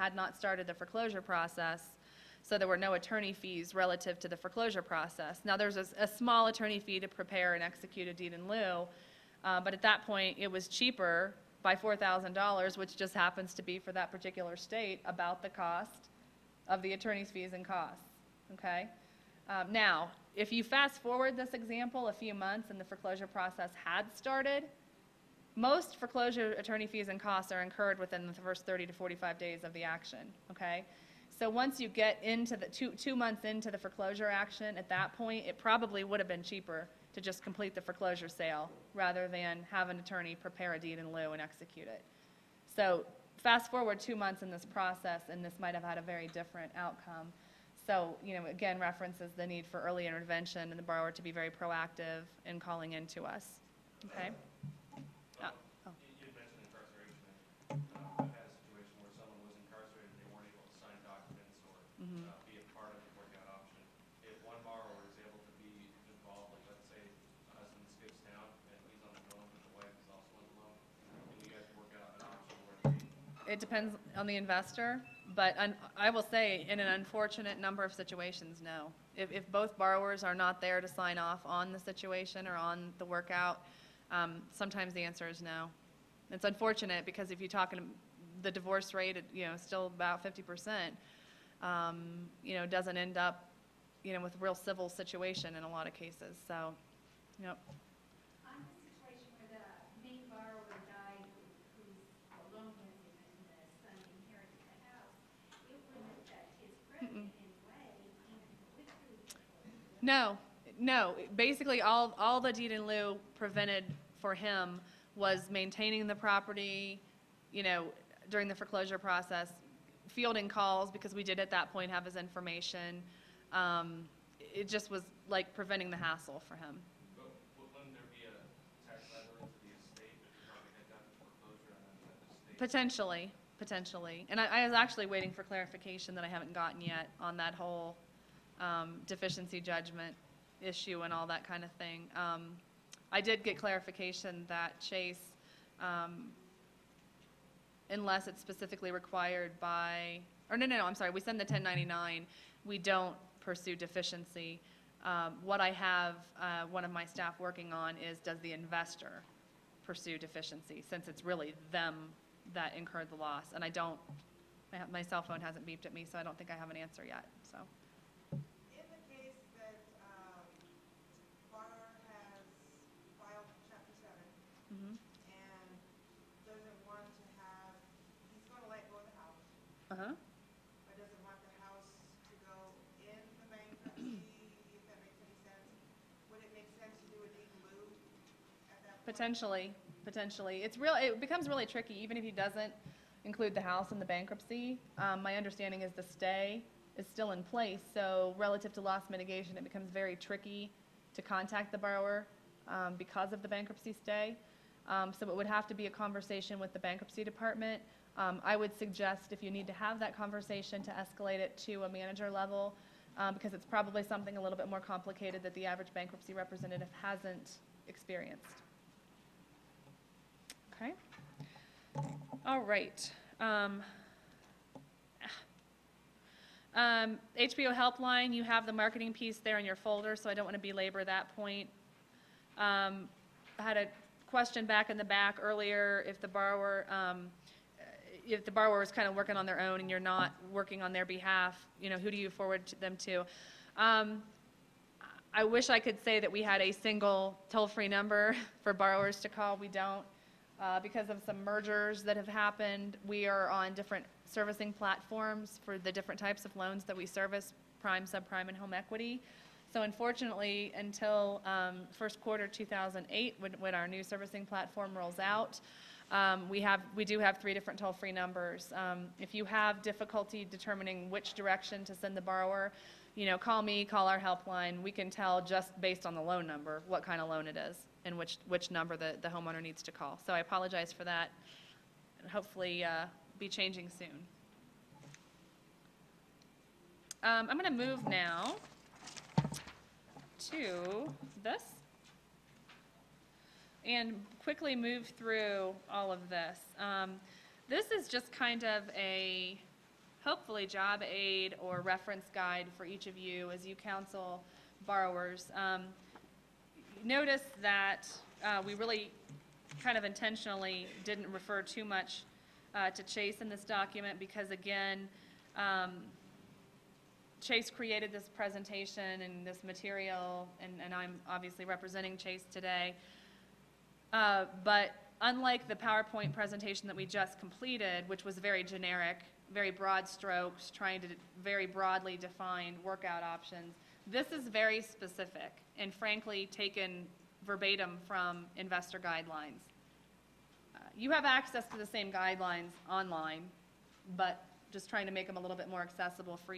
had not started the foreclosure process, so there were no attorney fees relative to the foreclosure process. Now, there's a small attorney fee to prepare and execute a deed in lieu, but at that point, it was cheaper by $4,000, which just happens to be for that particular state about the cost of the attorney's fees and costs, okay? Now, if you fast forward this example a few months and the foreclosure process had started, most foreclosure attorney fees and costs are incurred within the first 30 to 45 days of the action, okay? So once you get into the two months into the foreclosure action, at that point, it probably would have been cheaper to just complete the foreclosure sale rather than have an attorney prepare a deed in lieu and execute it. So fast forward 2 months in this process, and this might have had a very different outcome. So, again, references the need for early intervention and the borrower to be very proactive in calling in to us, okay? You mentioned incarceration. I've had a situation where someone was incarcerated and they weren't able to sign documents or be a part of the workout option. If one borrower is able to be involved, like let's say the husband skips town and he's on the loan, but the wife is also on the loan, and you guys work out an option where it depends on the investor, but I will say in an unfortunate number of situations, no. If both borrowers are not there to sign off on the situation or on the workout, sometimes the answer is no. It's unfortunate because if you're talking the divorce rate, still about 50%, doesn't end up, with a real civil situation in a lot of cases. So, yep. On the situation where the main borrower died, whose loan was and the son inherited the house, it wouldn't affect his credit in any way, even if it went through the foreclosure. No. Basically, all the deed in lieu prevented for him was maintaining the property, during the foreclosure process, fielding calls because we did at that point have his information. It just was like preventing the hassle for him. But wouldn't there be a tax liability to the estate if you probably had gotten foreclosure and then the estate? Potentially. And I was actually waiting for clarification that I haven't gotten yet on that whole deficiency judgment issue and all that kind of thing. I did get clarification that Chase, unless it's specifically required by, or no, I'm sorry, we send the 1099, we don't pursue deficiency. What I have one of my staff working on is, does the investor pursue deficiency, since it's really them that incurred the loss? And my cell phone hasn't beeped at me, so I don't think I have an answer yet, so. In the case that borrower has filed Chapter 7 and doesn't want to have, he's going to let go of the house, but doesn't want the house to go in the bankruptcy, if that makes any sense, would it make sense to do a deed in lieu at that point? Potentially. It becomes really tricky, even if he doesn't include the house in the bankruptcy. My understanding is the stay is still in place, so relative to loss mitigation, it becomes very tricky to contact the borrower because of the bankruptcy stay. So it would have to be a conversation with the bankruptcy department. I would suggest, if you need to have that conversation, to escalate it to a manager level because it's probably something a little bit more complicated that the average bankruptcy representative hasn't experienced. Okay. All right. HBO Helpline, you have the marketing piece there in your folder, so I don't want to belabor that point. I had a question back in the back earlier, if the borrower is kind of working on their own and you're not working on their behalf, who do you forward them to? I wish I could say that we had a single toll-free number for borrowers to call. We don't. Because of some mergers that have happened, we are on different servicing platforms for the different types of loans that we service, prime, subprime, and home equity. So unfortunately, until first quarter 2008, when our new servicing platform rolls out, we do have 3 different toll-free numbers. If you have difficulty determining which direction to send the borrower, call me, call our helpline. We can tell just based on the loan number what kind of loan it is and which number the homeowner needs to call. So I apologize for that, and hopefully be changing soon. I'm going to move now to this and quickly move through all of this. This is just kind of a essentially job aid or reference guide for each of you as you counsel borrowers. Notice that we really kind of intentionally didn't refer too much to Chase in this document because, again, Chase created this presentation and this material, and I'm obviously representing Chase today. But unlike the PowerPoint presentation that we just completed, which was very generic, very broad strokes, trying to very broadly define workout options, this is very specific and frankly taken verbatim from investor guidelines. You have access to the same guidelines online, but just trying to make them a little bit more accessible for